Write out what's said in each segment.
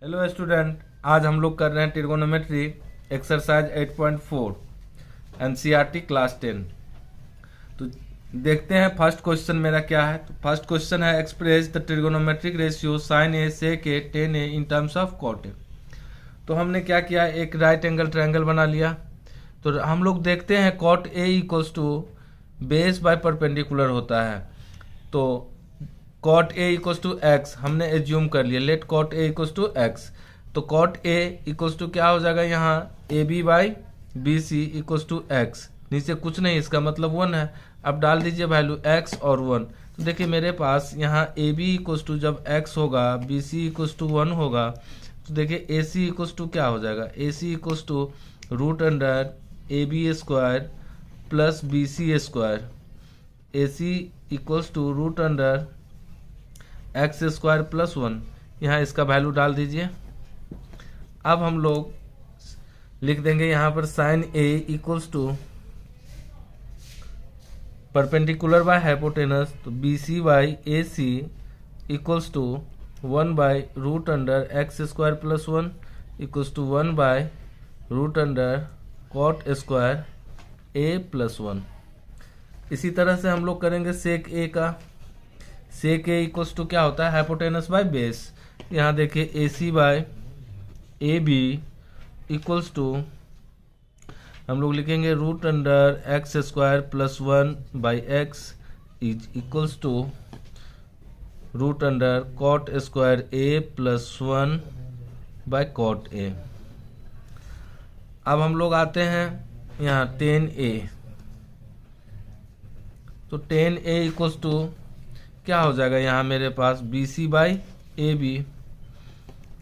Hello student, आज हम लोग कर रहे हैं ट्रिगोनोमेट्री एक्सरसाइज 8.4 एनसीईआरटी क्लास 10। तो देखते हैं फर्स्ट क्वेश्चन मेरा क्या है। तो फर्स्ट क्वेश्चन है express the trigonometric ratio sine A sec A tan A in terms of cot A. तो हमने क्या किया, एक राइट एंगल ट्रायंगल बना लिया। तो हम लोग देखते हैं cot A equals to base by perpendicular होता है। तो cot A equals to x हमने एज्यूम कर लिया, let cot A equals to x. तो कॉट ए इक्वल्स टू क्या हो जाएगा, यहाँ A B by B C equals to x, नीचे कुछ नहीं, इसका मतलब 1 है। अब डाल दीजिए वैल्यू एक्स और 1। तो देखिए मेरे पास यहाँ ए बी इक्वल्स टू जब एक्स होगा, बी सी इक्वल्स टू 1 होगा, तो देखिए ए सी इक्वल्स टू क्या हो जाएगा, A C equals to root under A B square plus B C square. A C equals to root under x square plus 1। यहाँ इसका value डाल दीजिए। अब हम लोग लिख देंगे यहाँ पर sine A equals to perpendicular by hypotenuse, तो B C by A C equals to 1 by root under x square plus 1 equals to 1 by root under cot square A plus 1। इसी तरह से हम लोग करेंगे सेक ए का। सेक ए इक्वल्स टू क्या होता है, हाइपोटेनस बाय बेस। यहाँ देखिए A C by A B equals to हम लोग लिखेंगे root under x square plus 1 by x is equals to root under cot square A plus 1 by cot A. अब हम लोग आते हैं यहाँ 10a। तो 10a इक्वल्स टू क्या हो जाएगा, यहाँ मेरे पास B C by A B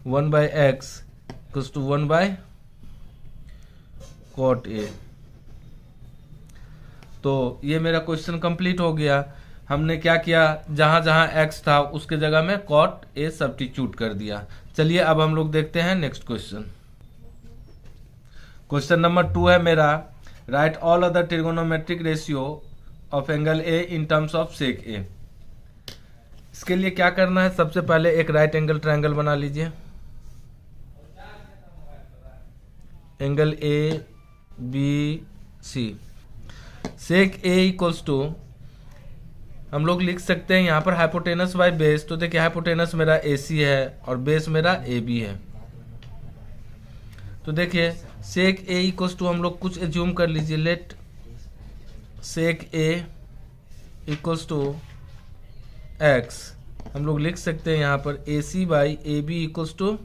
1 by x equals to 1 by cot A. तो ये मेरा क्वेश्चन कंप्लीट हो गया। हमने क्या किया, जहां जहां एक्स था उसके जगह में कॉट ए सब्स्टिट्यूट कर दिया। चलिए अब हम लोग देखते हैं नेक्स्ट क्वेश्चन। क्वेश्चन नंबर 2 है मेरा, right all other trigonometric ratio of angle A in terms of sec A. इसके लिए क्या करना है, सबसे पहले एक राइट एंगल ट्रायंगल बना लीजिए। Angle A B C, sec A equals to हम लोग लिख सकते हैं यहाँ पर हाइपोटेनस बाय बेस। तो देखिए हाइपोटेनस मेरा ए सी है और बेस मेरा ए बी है। तो देखिए सेक ए इक्वल्स टू हम लोग कुछ एज्यूम कर लीजिए, let sec A equals to x. हम लोग लिख सकते हैं यहाँ पर A C by A B equals to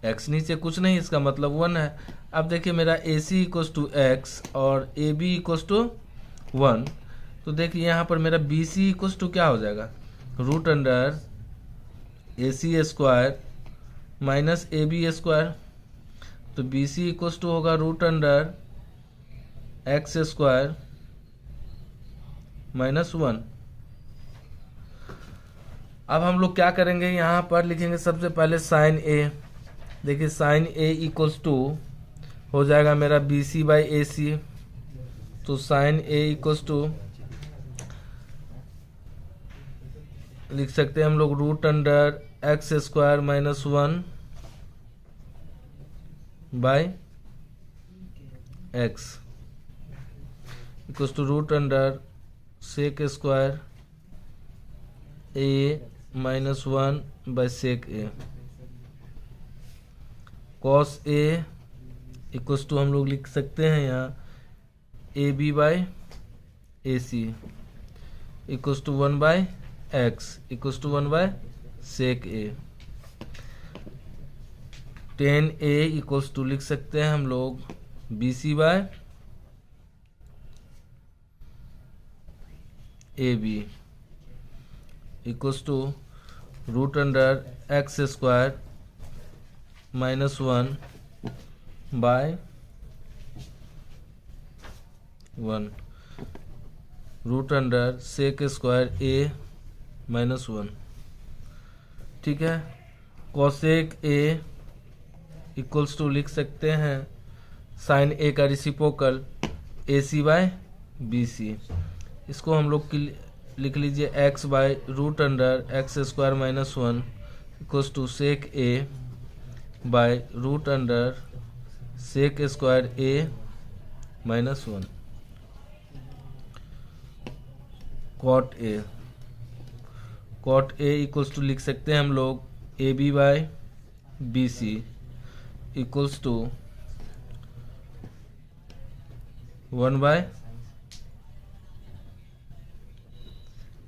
x, नीचे कुछ नहीं, इसका मतलब 1 है। अब देखिए मेरा ए सी इक्वल्स टू एक्स और ए बी इक्वल्स टू 1। तो देखिए यहाँ पर मेरा बी सी इक्वल्स टू क्या हो जाएगा, root under A C square minus A B square. तो बी सी इक्वल्स टू होगा root under x square minus 1। अब हम लोग क्या करेंगे, यहाँ पर लिखेंगे सबसे पहले साइन ए। देखिए साइन ए इक्वल्स टू हो जाएगा मेरा बी सी बाई ए सी। तो साइन ए इक्वल्स टू लिख सकते हैं हम लोग root under x square minus 1 by x equals to root under sec square A minus 1 by sec A. Cos A equals to हम लोग लिख सकते हैं यहाँ A B by A C equals to 1 by x equals to 1 by sec A. 10a equals to लिख सकते हैं हम लोग B C by A B equals to root under x square minus 1 by 1 root under sec square A minus 1। ठीक है, cosec A equals to लिख सकते हैं साइन ए का reciprocal A C by B C. इसको हम लोग लिख लीजिए x by root under x square minus 1 equals to sec A by root under sec square A minus 1 cot A. Cot A equals to लिख सकते हैं हम लोग A B by B C equals to 1 by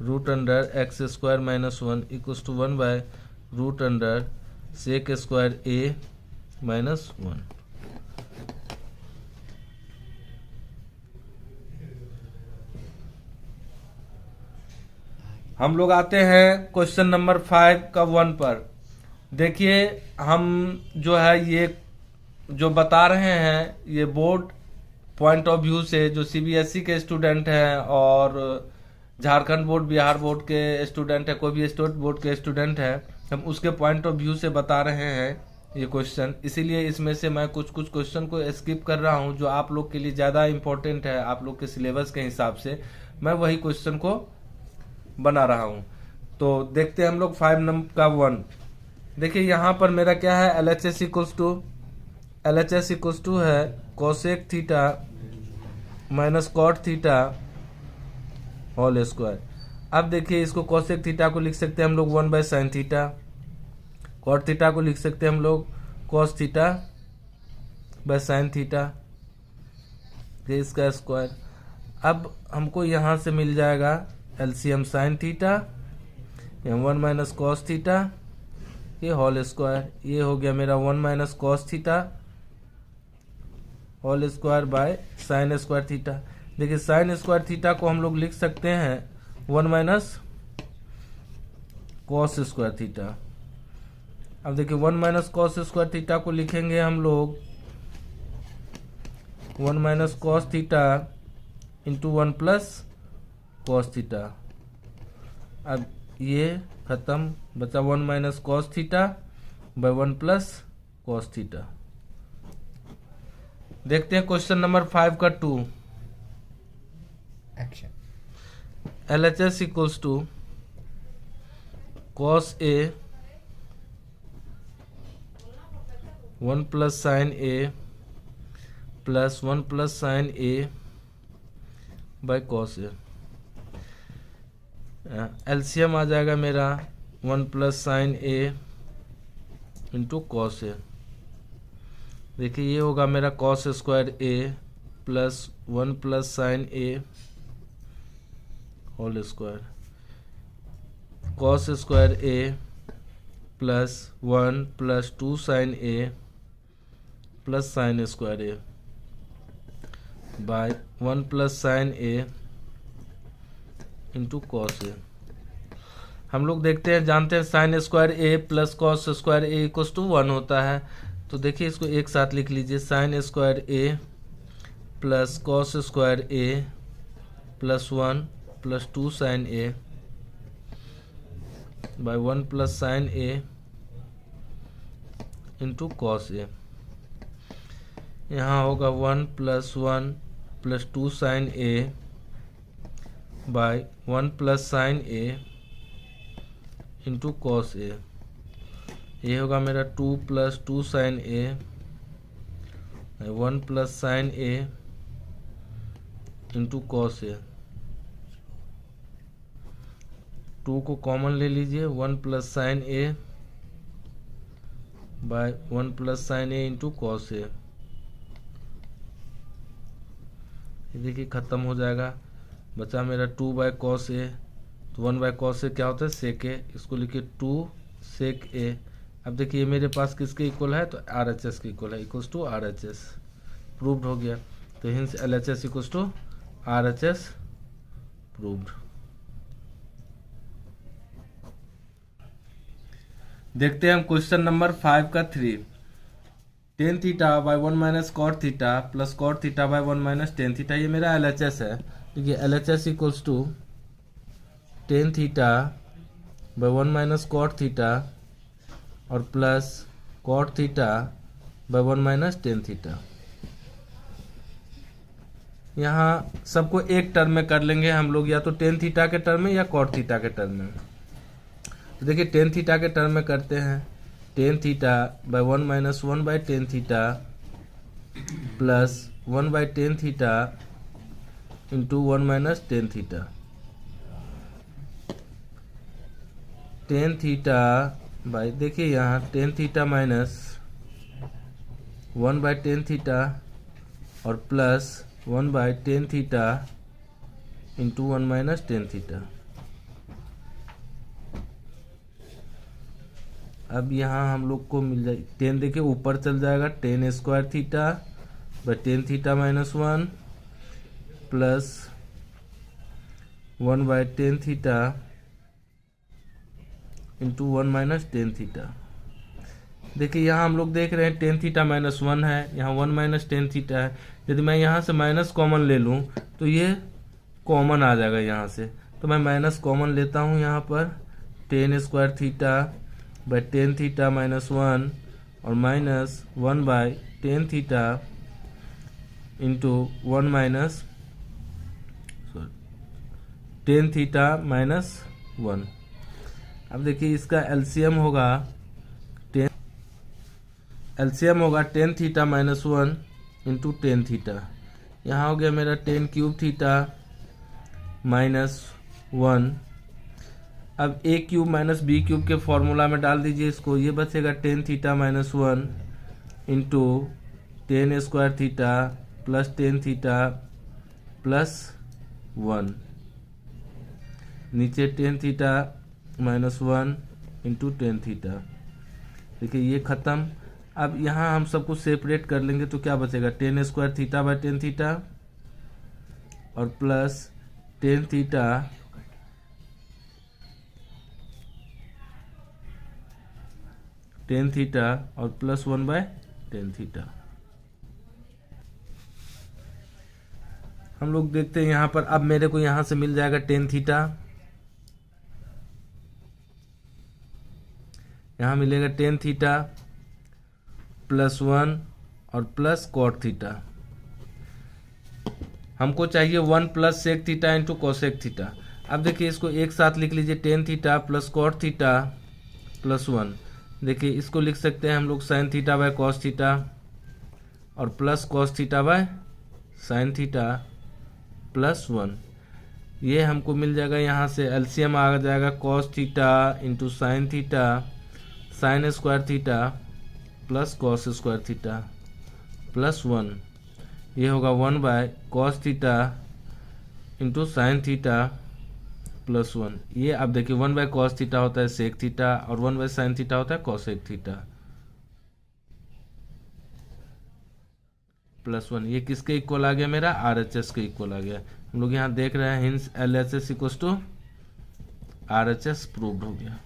root under x square minus 1 equals to 1 by root under sec square A minus 1। हम लोग आते हैं question number 5 का 1 पर। देखिए हम जो है ये जो बता रहे हैं ये बोर्ड पॉइंट ऑफ व्यू से जो सीबीएसई के स्टूडेंट हैं और झारखंड बोर्ड बिहार बोर्ड के स्टूडेंट है, कोई भी स्टेट बोर्ड के स्टूडेंट है, हम उसके पॉइंट ऑफ व्यू से बता रहे हैं ये क्वेश्चन। इसीलिए इसमें से मैं कुछ क्वेश्चन को स्किप कर रहा हूं जो आप लोग के लिए ज़्यादा इम्पोर्टेंट है, आप लोग के सिलेबस के हिसाब से मैं वही क्वेश्चन को बना रहा हूं। तो देखते हैं हम लोग 5 नंबर का 1। देखिए यहाँ पर मेरा क्या है, LHS इक्वल्स टू है cosec theta minus cot theta whole square. अब देखिए इसको कोसेक थीटा को लिख सकते हैं हम लोग 1 by sine theta, cot theta को लिख सकते हैं हम लोग cos theta by sine theta, इसका स्क्वायर। अब हमको यहाँ से मिल जाएगा LCM sine theta 1 minus cos theta ये होल स्क्वायर। ये हो गया मेरा 1 minus cos theta whole square by sine square theta. देखिए साइन स्क्वायर थीटा को हम लोग लिख सकते हैं 1 माइनस कॉस स्क्वायर थीटा। अब देखिए 1 माइनस कॉस स्क्वायर थीटा को लिखेंगे हम लोग 1 minus cos theta into 1 plus cos theta. अब ये खत्म, बचा 1 minus cos theta by 1 plus cos theta. देखते हैं क्वेश्चन नंबर 5 का 2। Action. LHS equals to cos A 1 plus sine A plus 1 plus sine A by cos A. LCM आ जाएगा मेरा 1 plus sine A into cos A. देखिए ये होगा मेरा cos square A plus 1 plus sine A whole square, cos square A plus 1 plus 2 sine A plus sine square A by 1 plus sine A into cos A. हम लोग देखते हैं, जानते हैं sine square A plus cos square A equal to 1 होता है। तो देखिए इसको एक साथ लिख लीजिए, sign square A plus cos square A plus 1 plus 2 sine A by 1 plus sine A into cos ए। यहाँ होगा 1 plus 1 plus 2 sine A by 1 plus sine A into cos ए। ये होगा मेरा 2 plus 2 sine A 1 plus sine A into cos ए। 2 को common ले लीजिए, 1 plus sine A by 1 plus sine A into cos A. देखिए खत्म हो जाएगा, बचा मेरा 2 बाय कॉस ए। तो 1 बाय कॉस ए क्या होता है, सेक ए। इसको लिखिए 2 सेक ए। अब देखिए ये मेरे पास किसके इक्वल है, तो RHS के इक्वल है, इक्वल्स टू RHS। प्रूव्ड हो गया। तो hence LHS equals to RHS proved. देखते हैं हम क्वेश्चन नंबर 5 का 3। Tan theta by 1 minus cot theta plus cot theta by 1 minus tan theta, ये मेरा LHS है। देखिए LHS equals to tan theta by 1 minus cot theta और plus cot theta by 1 minus tan theta. यहाँ सबको एक term में कर लेंगे हम लोग, या तो टेन थीटा के टर्म में या कॉट थीटा के टर्म में। तो देखिए टेन थीटा के टर्म में करते हैं, tan theta by 1 minus 1 by tan theta plus 1 by tan theta into 1 minus tan theta. Tan theta by, देखिए यहाँ tan theta minus 1 by tan theta और plus 1 by tan theta into 1 minus tan theta. अब यहाँ हम लोग को मिल जाए ten, देखिए ऊपर चल जाएगा, ten square theta by tan theta minus 1 plus 1 by tan theta into 1 minus tan theta. देखिए यहाँ हम लोग देख रहे हैं टेन थीटा माइनस 1 है, यहाँ 1 माइनस टेन थीटा है। यदि मैं यहाँ से माइनस कॉमन ले लूँ तो ये कॉमन आ जाएगा यहाँ से, तो मैं माइनस कॉमन लेता हूँ यहाँ पर। Ten square theta by tan theta minus 1 और minus 1 by tan theta into 1 minus tan theta minus 1। अब देखिए इसका एलसीएम होगा ten theta minus 1 into ten theta. यहाँ हो गया मेरा टेन क्यूब थीटा माइनस 1। अब ए क्यूब माइनस बी क्यूब के फॉर्मूला में डाल दीजिए इसको, ये बचेगा ten theta minus 1 into ten square theta plus tan theta plus 1, नीचे ten theta minus 1 into tan theta. देखिए ये खत्म। अब यहाँ हम सबको सेपरेट कर लेंगे तो क्या बचेगा, tan square theta by tan theta और plus tan theta tan theta और प्लस 1 बाय टेन थीटा। हम लोग देखते हैं यहाँ पर, अब मेरे को यहाँ से मिल जाएगा टेन थीटा, यहाँ मिलेगा टेन थीटा प्लस 1 और प्लस कॉट थीटा। हमको चाहिए 1 plus sec theta into cosec theta. अब देखिए इसको एक साथ लिख लीजिए, tan theta plus cot theta plus 1। देखिए इसको लिख सकते हैं हम लोग sine theta by cos theta और plus cos theta by sine theta plus 1। ये हमको मिल जाएगा, यहाँ से एलसीएम आ जाएगा cos theta into sine theta, sign square theta plus cos square theta plus 1। ये होगा 1 bye cos theta into sine theta plus 1। ये अब देखिए 1 बाय कॉस थीटा होता है सेक थीटा और 1 बाय साइन थीटा होता है कॉसेक थीटा प्लस 1। ये किसके इक्वल आ गया, मेरा आरएचएस के इक्वल आ गया। हम लोग यहाँ देख रहे हैं hence LHS equal to RHS proved हो गया।